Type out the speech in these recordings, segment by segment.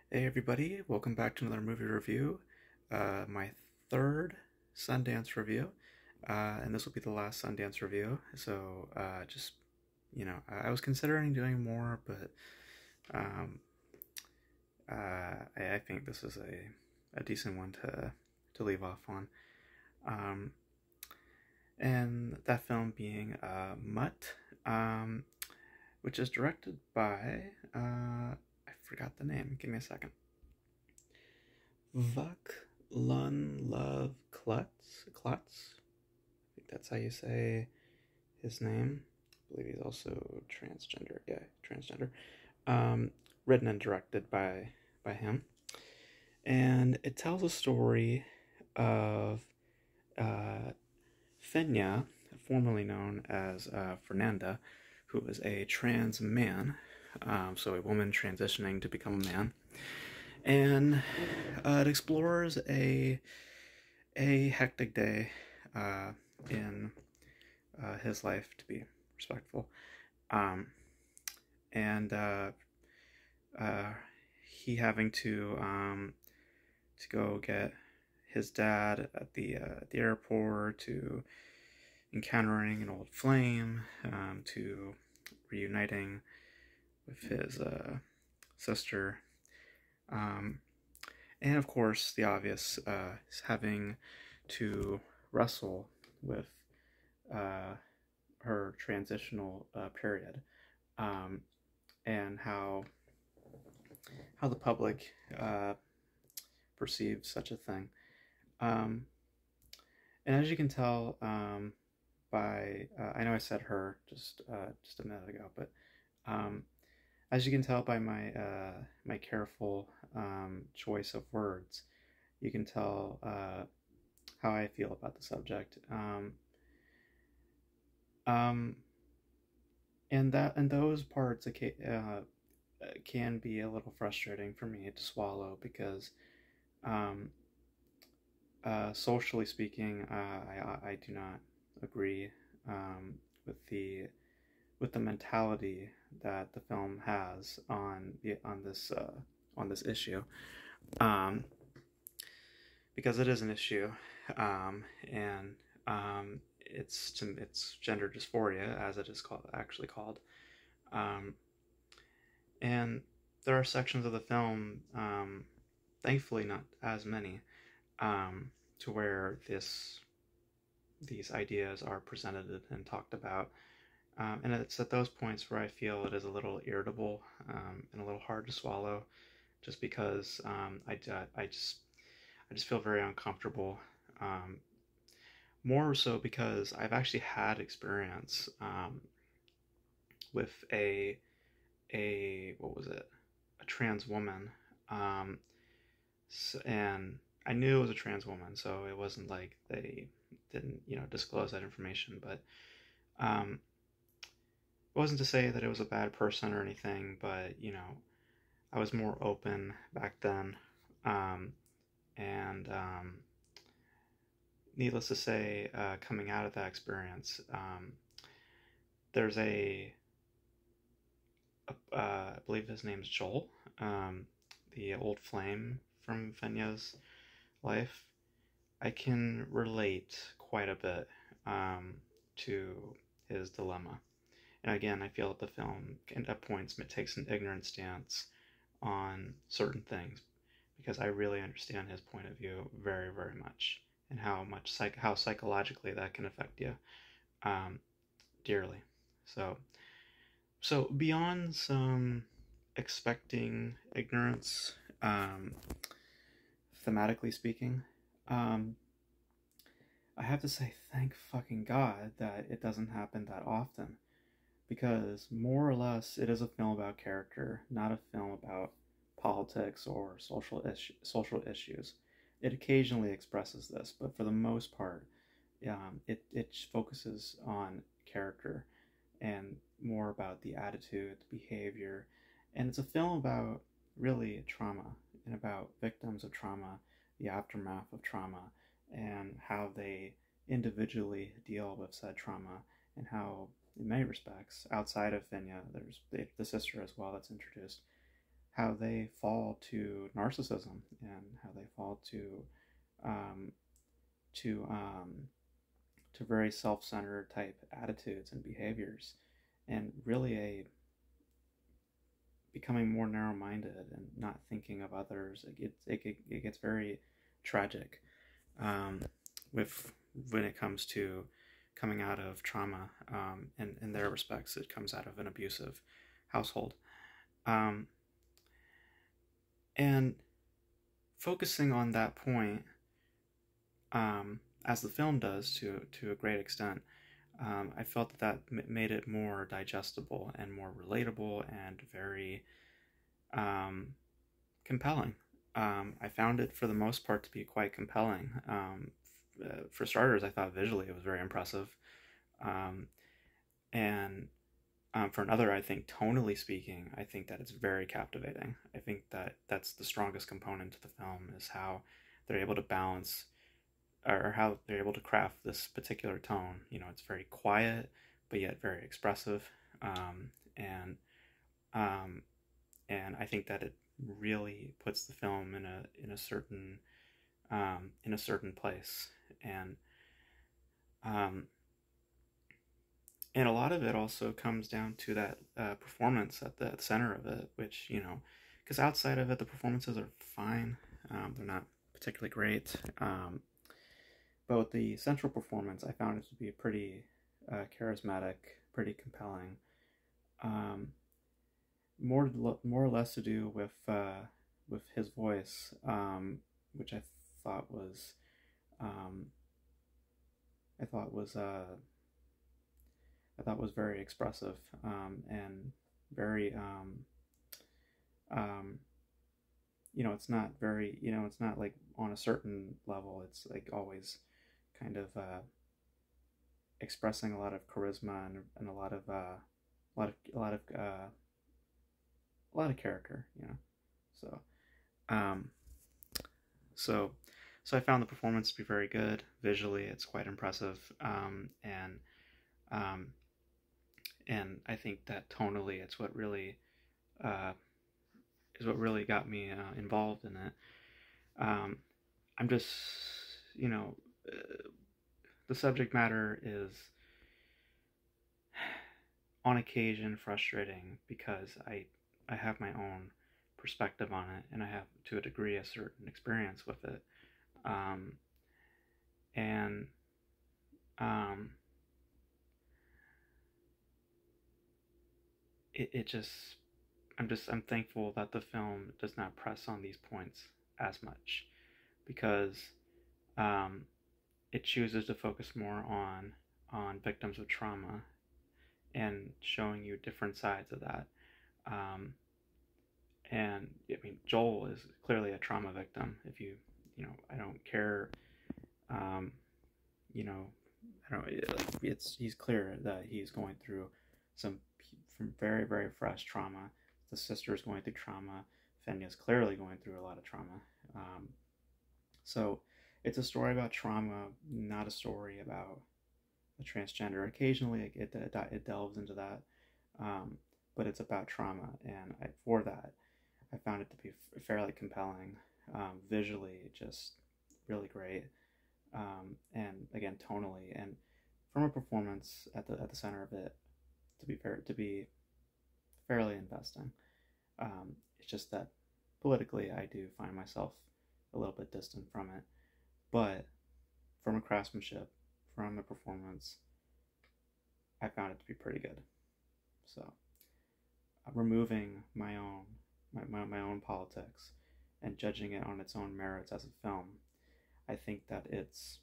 Hey everybody, welcome back to another movie review. My third Sundance review, and this will be the last Sundance review. So, I was considering doing more, but um, I think this is a decent one to leave off on. Um, and that film being Mutt, um, which is directed by, I forgot the name, give me a second. Vuk Lun Love Klutz. I think that's how you say his name. I believe he's also transgender. Yeah, transgender. Um, Written and directed by him, and it tells a story of uh, Fenya, formerly known as Fernanda, who is a trans man, so a woman transitioning to become a man, and it explores a hectic day uh, in his life, to be respectful, um, and uh, he having to go get his dad at the airport, to encountering an old flame, to reuniting with his sister, um, and of course the obvious, is having to wrestle with uh, her transitional period, um, and how the public perceives such a thing. Um, and as you can tell, by I know I said her just a minute ago, but um, as you can tell by my careful choice of words, you can tell how I feel about the subject. Um, and those parts can be a little frustrating for me to swallow because, um, socially speaking, I do not agree with the mentality that the film has on this issue, um, because it is an issue, and it's gender dysphoria, as it is called, um, and there are sections of the film, thankfully not as many, to where these ideas are presented and talked about. And it's at those points where I feel it is a little irritable, and a little hard to swallow, just because I just feel very uncomfortable. Um, More so because I've actually had experience, with a what was it, a trans woman, um, and I knew it was a trans woman, so it wasn't like they didn't disclose that information, but um, it wasn't to say that it was a bad person or anything, but I was more open back then, um, and needless to say, coming out of that experience, there's I believe his name's Joel, the old flame from Fenya's life. I can relate quite a bit, to his dilemma. And again, I feel that the film at points takes an ignorant stance on certain things, because I really understand his point of view very, very much, and how psychologically that can affect you, um, dearly. So beyond some expecting ignorance, um, thematically speaking, um, I have to say thank fucking God that it doesn't happen that often, because more or less it is a film about character, not a film about politics or social issues. It occasionally expresses this, but for the most part, it focuses on character and more about the attitude, the behavior, and it's a film about really trauma and about victims of trauma, the aftermath of trauma, and how they individually deal with said trauma, and how, in many respects, outside of Fenya, there's the sister as well that's introduced, how they fall to narcissism and how they fall um, to to very self-centered type attitudes and behaviors, and really a becoming more narrow-minded and not thinking of others. It gets very tragic um, with when it comes to coming out of trauma. In their respects, it comes out of an abusive household. Um, and focusing on that point, as the film does to a great extent, I felt that made it more digestible and more relatable and very compelling. I found it for the most part to be quite compelling. For starters, I thought visually it was very impressive. Um, and for another, I think tonally speaking, I think that it's very captivating. I think that that's the strongest component to the film, is how they're able to balance, or how they're able to craft this particular tone. You know, it's very quiet, but yet very expressive. Um, and um, and I think that it really puts the film in a certain place. And um, and a lot of it also comes down to that performance at the center of it, which, you know, because outside of it, the performances are fine. They're not particularly great. But the central performance, I found it to be pretty charismatic, pretty compelling. Um, more or less to do with his voice, which thought was um, I thought was I thought was very expressive, and very um, you know, it's not very, you know, it's not like on a certain level. It's like always kind of expressing a lot of charisma and a lot of a lot of character, you know. So um, so so I found the performance to be very good visually. It's quite impressive, um, and I think that tonally, it's what really uh, is what really got me involved in it. Um, I'm just, you know, the subject matter is on occasion frustrating because I have my own perspective on it, and I have to a degree a certain experience with it, um, and um, it just I'm thankful that the film does not press on these points as much, because um, it chooses to focus more on victims of trauma and showing you different sides of that. Um, and I mean, Joel is clearly a trauma victim. If you, you know, I don't care, um, you know, I don't. He's clear that he's going through some very very fresh trauma. The sister is going through trauma. Fenya's clearly going through a lot of trauma. Um, so it's a story about trauma, not a story about a transgender. Occasionally it delves into that, um, but it's about trauma, and for that, I found it to be fairly compelling. Visually, just really great, and again tonally, and from a performance at the center of it, to be fairly investing. It's just that politically, I do find myself a little bit distant from it, but from a craftsmanship, from a performance, I found it to be pretty good. So, removing my own politics and judging it on its own merits as a film, I think that it's,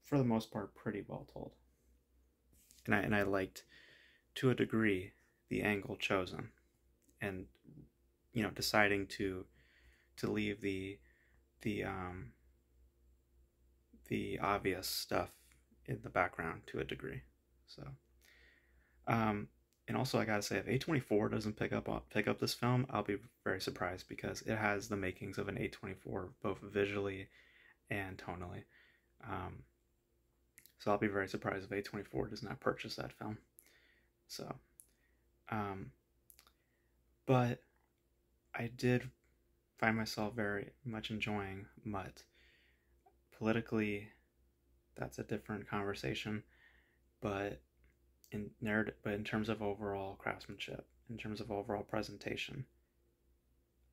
for the most part, pretty well told. And I liked, to a degree, the angle chosen, and, you know, deciding to leave the the obvious stuff in the background to a degree. So, and also I gotta say, if A24 doesn't pick up this film, I'll be very surprised, because it has the makings of an A24, both visually and tonally. Um, so I'll be very surprised if A24 does not purchase that film. So, um, but I did find myself very much enjoying Mutt. Politically, that's a different conversation, but in terms of overall craftsmanship, in terms of overall presentation,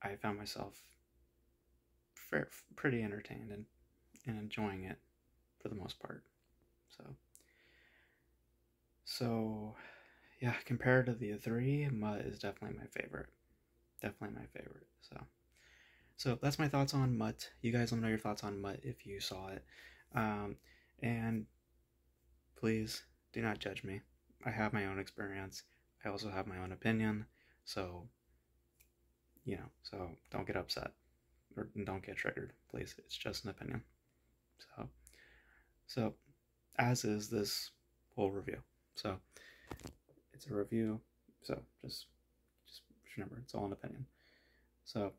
I found myself pretty entertained and enjoying it for the most part. So, so yeah, compared to the three, Mutt is definitely my favorite. Definitely my favorite. So that's my thoughts on Mutt. You guys let me know your thoughts on Mutt if you saw it. And please do not judge me. I have my own experience. I also have my own opinion. So, so don't get upset or don't get triggered, please. It's just an opinion. So as is this whole review. So it's a review. So just remember, it's all an opinion. So,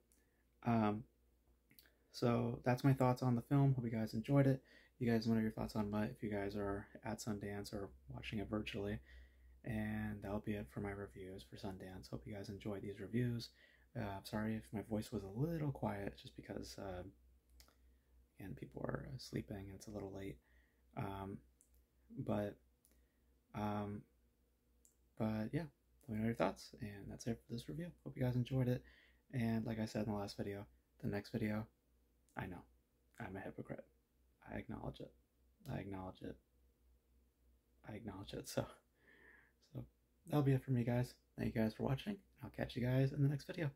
so that's my thoughts on the film. Hope you guys enjoyed it. You guys know your thoughts on Mutt if you guys are at Sundance or watching it virtually. And that'll be it for my reviews for Sundance. Hope you guys enjoyed these reviews. Sorry if my voice was a little quiet, just because again, people are sleeping and it's a little late. But yeah, let me know your thoughts, and that's it for this review. Hope you guys enjoyed it. And like I said in the last video, the next video, I know I'm a hypocrite. I acknowledge it. So that'll be it for me, guys. Thank you guys for watching. I'll catch you guys in the next video.